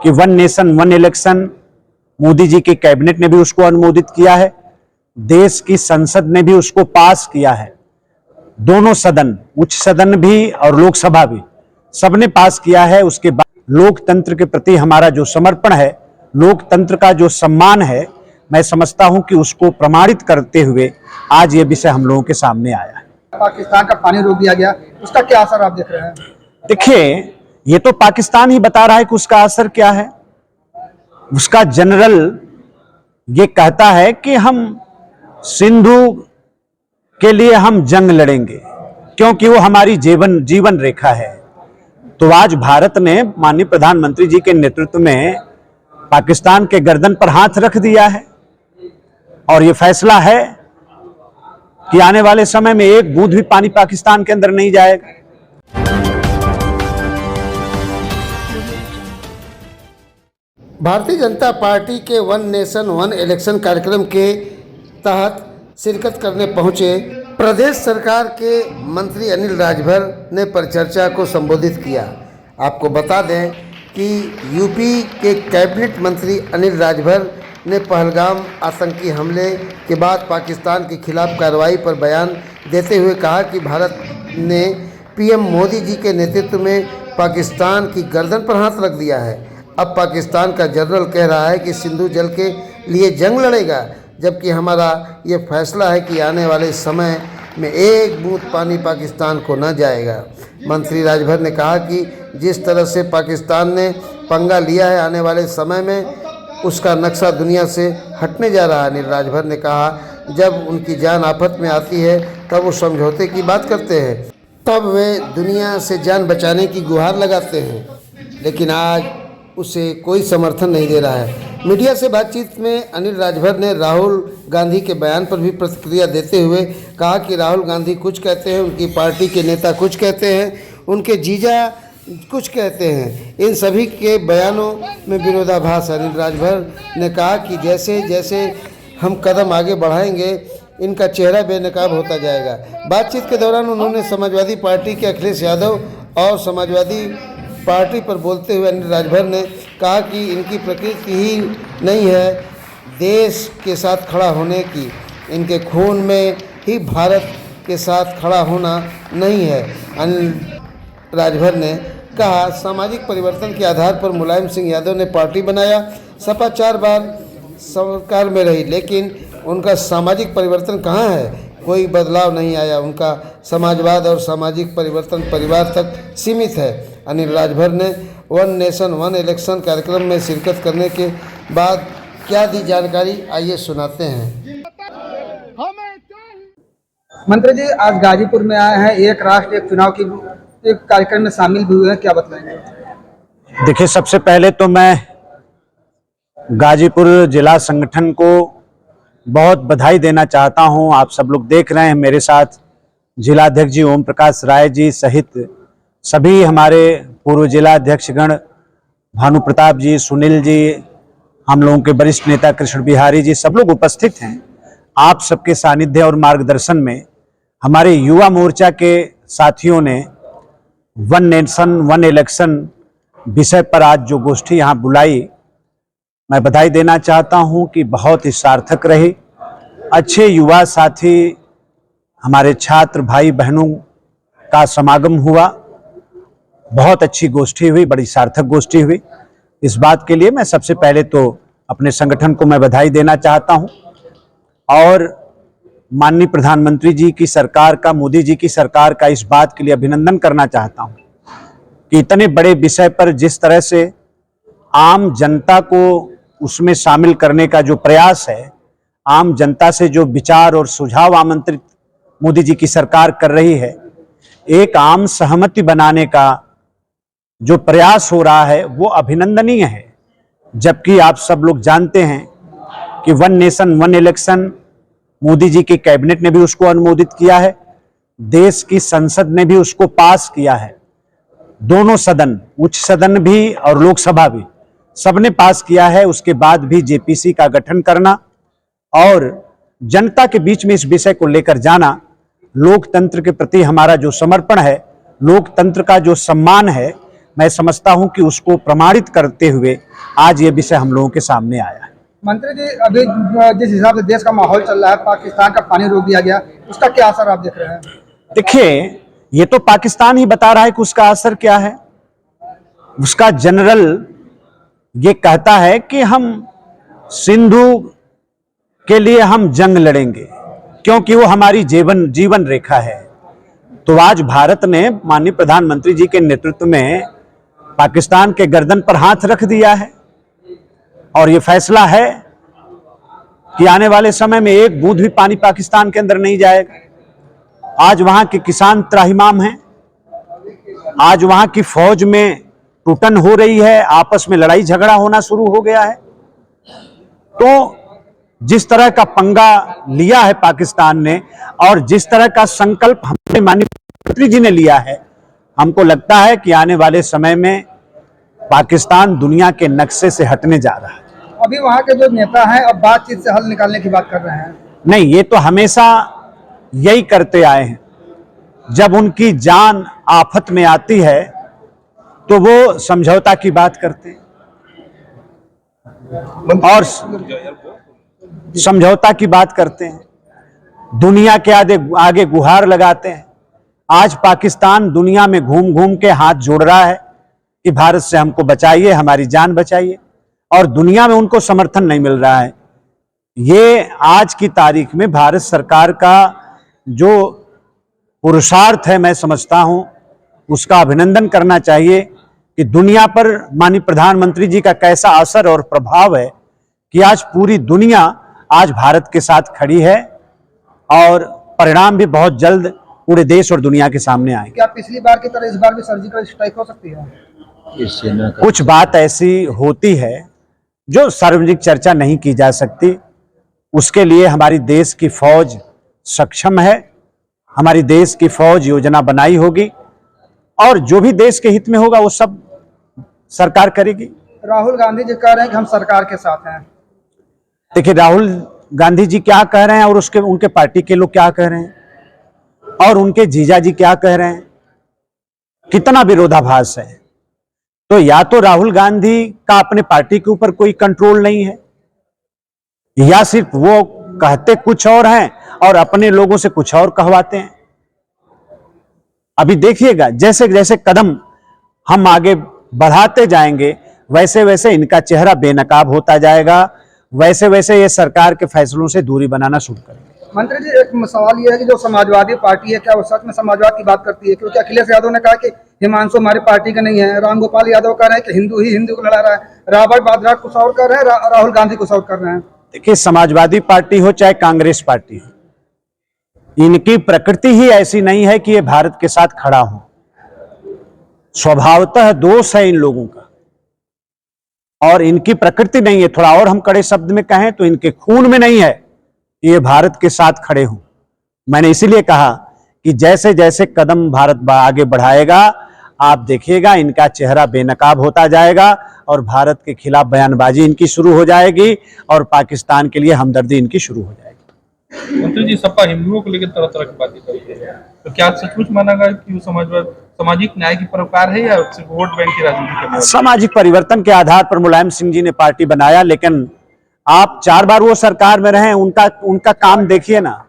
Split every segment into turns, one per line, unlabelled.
कि one nation one election Modi ji की cabinet ने भी उसको अनुमोदित किया है, देश की संसद ने भी उसको पास किया है। दोनों सदन, उच्च सदन भी और लोकसभा भी, सबने पास किया है। उसके बाद लोकतंत्र के प्रति हमारा जो समर्पण है, लोकतंत्र का जो सम्मान है, मैं समझता हूं कि उसको प्रमाणित करते हुए आज ये विषय हम लोगों के सामने आया है।
पाकिस्तान का पानी रोक दिया गया, उसका क्या असर आप देख रहे हैं?
देखिए, ये तो पाकिस्तान ही बता रहा है कि उसका असर क्या है। उसका जनरल ये कहता है कि हम सिंधु के लिए हम जंग लड़ेंगे क्योंकि वो हमारी जीवन रेखा है। तो आज भारत ने माननीय प्रधानमंत्री जी के नेतृत्व में पाकिस्तान के गर्दन पर हाथ रख दिया है और ये फैसला है कि आने वाले समय में एक बूंद भी पानी पाकिस्तान के अंदर नहीं जाएगा।
भारतीय जनता पार्टी के वन नेशन वन इलेक्शन कार्यक्रम के तहत शिरकत करने पहुंचे प्रदेश सरकार के मंत्री अनिल राजभर ने परिचर्चा को संबोधित किया। आपको बता दें कि यूपी के कैबिनेट मंत्री अनिल राजभर ने पहलगाम आतंकी हमले के बाद पाकिस्तान के खिलाफ कार्रवाई पर बयान देते हुए कहा कि भारत ने पीएम मोदी जी के नेतृत्व में पाकिस्तान की गर्दन पर हाथ रख दिया है। अब पाकिस्तान का जनरल कह रहा है कि सिंधु जल के लिए जंग लड़ेगा, जबकि हमारा ये फैसला है कि आने वाले समय में एक बूंद पानी पाकिस्तान को न जाएगा। मंत्री राजभर ने कहा कि जिस तरह से पाकिस्तान ने पंगा लिया है, आने वाले समय में उसका नक्शा दुनिया से हटने जा रहा है। अनिल राजभर ने कहा, जब उनकी जान आफत में आती है तब वो समझौते की बात करते हैं, तब वे दुनिया से जान बचाने की गुहार लगाते हैं, लेकिन आज उसे कोई समर्थन नहीं दे रहा है। मीडिया से बातचीत में अनिल राजभर ने राहुल गांधी के बयान पर भी प्रतिक्रिया देते हुए कहा कि राहुल गांधी कुछ कहते हैं, उनकी पार्टी के नेता कुछ कहते हैं, उनके जीजा कुछ कहते हैं। इन सभी के बयानों में विरोधाभास। अनिल राजभर ने कहा कि जैसे जैसे हम कदम आगे बढ़ाएंगे इनका चेहरा बेनकाब होता जाएगा। बातचीत के दौरान उन्होंने समाजवादी पार्टी के अखिलेश यादव और समाजवादी पार्टी पर बोलते हुए अनिल राजभर ने कहा कि इनकी प्रकृति ही नहीं है देश के साथ खड़ा होने की, इनके खून में ही भारत के साथ खड़ा होना नहीं है। अनिल राजभर ने कहा, सामाजिक परिवर्तन के आधार पर मुलायम सिंह यादव ने पार्टी बनाया, सपा 4 बार सरकार में रही, लेकिन उनका सामाजिक परिवर्तन कहाँ है? कोई बदलाव नहीं आया। उनका समाजवाद और सामाजिक परिवर्तन परिवार तक सीमित है। अनिल राजभर ने वन नेशन वन इलेक्शन कार्यक्रम में शिरकत करने के बाद क्या दी जानकारी, आइए सुनाते हैं।
मंत्री जी आज गाजीपुर में आए हैं, एक राष्ट्र एक चुनाव की एक कार्यक्रम में शामिल भी हुए हैं, क्या बताएंगे?
देखिए, सबसे पहले तो मैं गाजीपुर जिला संगठन को बहुत बधाई देना चाहता हूं। आप सब लोग देख रहे हैं, मेरे साथ जिलाध्यक्ष जी ओम प्रकाश राय जी सहित सभी हमारे पूर्व जिलाध्यक्षगण, भानु प्रताप जी, सुनील जी, हम लोगों के वरिष्ठ नेता कृष्ण बिहारी जी, सब लोग उपस्थित हैं। आप सबके सानिध्य और मार्गदर्शन में हमारे युवा मोर्चा के साथियों ने वन नेशन वन इलेक्शन विषय पर आज जो गोष्ठी यहाँ बुलाई, मैं बधाई देना चाहता हूँ कि बहुत ही सार्थक रही। अच्छे युवा साथी, हमारे छात्र भाई बहनों का समागम हुआ, बहुत अच्छी गोष्ठी हुई, बड़ी सार्थक गोष्ठी हुई। इस बात के लिए मैं सबसे पहले तो अपने संगठन को मैं बधाई देना चाहता हूँ और माननीय प्रधानमंत्री जी की सरकार का, मोदी जी की सरकार का इस बात के लिए अभिनंदन करना चाहता हूँ कि इतने बड़े विषय पर जिस तरह से आम जनता को उसमें शामिल करने का जो प्रयास है, आम जनता से जो विचार और सुझाव आमंत्रित मोदी जी की सरकार कर रही है, एक आम सहमति बनाने का जो प्रयास हो रहा है वो अभिनंदनीय है। जबकि आप सब लोग जानते हैं कि one nation one election Modi ji की कैबिनेट ने भी उसको अनुमोदित किया है, देश की संसद ने भी उसको पास किया है। दोनों सदन, उच्च सदन भी और लोकसभा भी, सबने पास किया है। उसके बाद भी जेपीसी का गठन करना और जनता के बीच में इस विषय को लेकर जाना, लोकतंत्र के प्रति हमारा जो समर्पण है, लोकतंत्र का जो सम्मान है, मैं समझता हूं कि उसको प्रमाणित करते हुए आज ये विषय हम लोगों के सामने आया है।
मंत्री जी, अभी जिस हिसाब से देश का माहौल चल रहा है, पाकिस्तान का पानी रोक दिया गया, उसका क्या असर आप देख रहे हैं?
देखिए, ये तो पाकिस्तान ही बता रहा है कि उसका असर क्या है। उसका जनरल ये कहता है कि हम सिंधु के लिए हम जंग लड़ेंगे क्योंकि वो हमारी जीवन रेखा है। तो आज भारत ने माननीय प्रधानमंत्री जी के नेतृत्व में पाकिस्तान के गर्दन पर हाथ रख दिया है और ये फैसला है कि आने वाले समय में एक बूंद भी पानी पाकिस्तान के अंदर नहीं जाएगा। आज वहां के किसान त्राहिमाम हैं, आज वहां की फौज में टूटन हो रही है, आपस में लड़ाई झगड़ा होना शुरू हो गया है। तो जिस तरह का पंगा लिया है पाकिस्तान ने और जिस तरह का संकल्प हमारे माननीय प्रधानमंत्री जी ने लिया है, हमको लगता है कि आने वाले समय में पाकिस्तान दुनिया के नक्शे से हटने जा रहा है।
अभी वहाँ के जो नेता हैं अब बातचीत से हल निकालने की बात कर रहे हैं।
नहीं, ये तो हमेशा यही करते आए हैं। जब उनकी जान आफत में आती है तो वो समझौता की बात करते हैं और समझौता की बात करते हैं, दुनिया के आगे गुहार लगाते हैं। आज पाकिस्तान दुनिया में घूम घूम के हाथ जोड़ रहा है कि भारत से हमको बचाइए, हमारी जान बचाइए, और दुनिया में उनको समर्थन नहीं मिल रहा है। ये आज की तारीख में भारत सरकार का जो पुरुषार्थ है, मैं समझता हूं उसका अभिनंदन करना चाहिए कि दुनिया पर माननीय प्रधानमंत्री जी का कैसा असर और प्रभाव है कि आज पूरी दुनिया आज भारत के साथ खड़ी है और परिणाम भी बहुत जल्द पूरे देश और दुनिया के सामने आएंगे।
क्या पिछली बार की तरह इस बार भी सर्जिकल स्ट्राइक हो सकती है?
कुछ बात ऐसी होती है जो सार्वजनिक चर्चा नहीं की जा सकती। उसके लिए हमारी देश की फौज सक्षम है, हमारी देश की फौज योजना बनाई होगी और जो भी देश के हित में होगा वो सब सरकार करेगी।
राहुल गांधी जी कह रहे हैं कि हम सरकार के साथ हैं।
देखिए, राहुल गांधी जी क्या कह रहे हैं और उनके पार्टी के लोग क्या कह रहे हैं और उनके जीजा जी क्या कह रहे हैं, कितना विरोधाभास है। तो या तो राहुल गांधी का अपने पार्टी के ऊपर कोई कंट्रोल नहीं है या सिर्फ वो कहते कुछ और हैं और अपने लोगों से कुछ और कहवाते हैं। अभी देखिएगा, जैसे जैसे कदम हम आगे बढ़ाते जाएंगे वैसे वैसे इनका चेहरा बेनकाब होता जाएगा, वैसे वैसे ये सरकार के फैसलों से दूरी बनाना शुरू करेंगे।
मंत्री जी, एक सवाल ये है कि जो समाजवादी पार्टी है, क्या वो सच में समाजवाद की बात करती है? क्योंकि अखिलेश यादव ने कहा कि हिमांशु हमारी पार्टी का नहीं है, रामगोपाल यादव कह रहे हैं कि हिंदू ही हिंदू को लड़ा रहा है, रॉबर्ट वाड्रा कुछ और कर रहे हैं, राहुल गांधी कुछ और कर रहे हैं।
देखिए, समाजवादी पार्टी हो चाहे कांग्रेस पार्टी हो, इनकी प्रकृति ही ऐसी नहीं है कि ये भारत के साथ खड़ा हो। स्वभावतः दोष है इन लोगों का और इनकी प्रकृति नहीं है। थोड़ा और हम कड़े शब्द में कहें तो इनके खून में नहीं है कि ये भारत के साथ खड़े हों। मैंने इसीलिए कहा कि जैसे जैसे कदम भारत आगे बढ़ाएगा, आप देखिएगा इनका चेहरा बेनकाब होता जाएगा और भारत के खिलाफ बयानबाजी इनकी शुरू हो जाएगी और पाकिस्तान के लिए हमदर्दी इनकी शुरू हो जाएगी।
मंत्री जी, सपा हिंदुओं को लेकर तरह तरह की बातें करती है, तो क्या सचमुच माना गया कि वो सामाजिक न्याय की परोकार है या सिर्फ वोट बैंक की राजनीति करने वाली?
सामाजिक परिवर्तन के आधार पर मुलायम सिंह जी ने पार्टी बनाया, लेकिन आप 4 बार वो सरकार में रहे, उनका काम देखिए ना,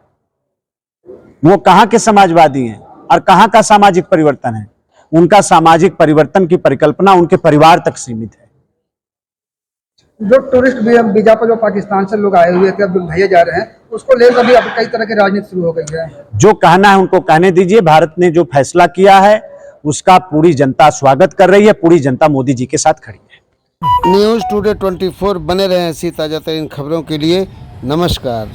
वो कहां के समाजवादी हैं और कहां का सामाजिक परिवर्तन है। उनका सामाजिक परिवर्तन की परिकल्पना उनके परिवार तक सीमित है।
जो टूरिस्ट वीजा पर जो पाकिस्तान से लोग आए हुए थे, अब भेजे जा रहे हैं, उसको लेकर अभी अब कई तरह की राजनीति शुरू हो गई है।
जो कहना है उनको कहने दीजिए। भारत ने जो फैसला किया है उसका पूरी जनता स्वागत कर रही है, पूरी जनता मोदी जी के साथ खड़ी है।
न्यूज़ टुडे 24 बने रहें ऐसी ताज़ा तरीन खबरों के लिए। नमस्कार।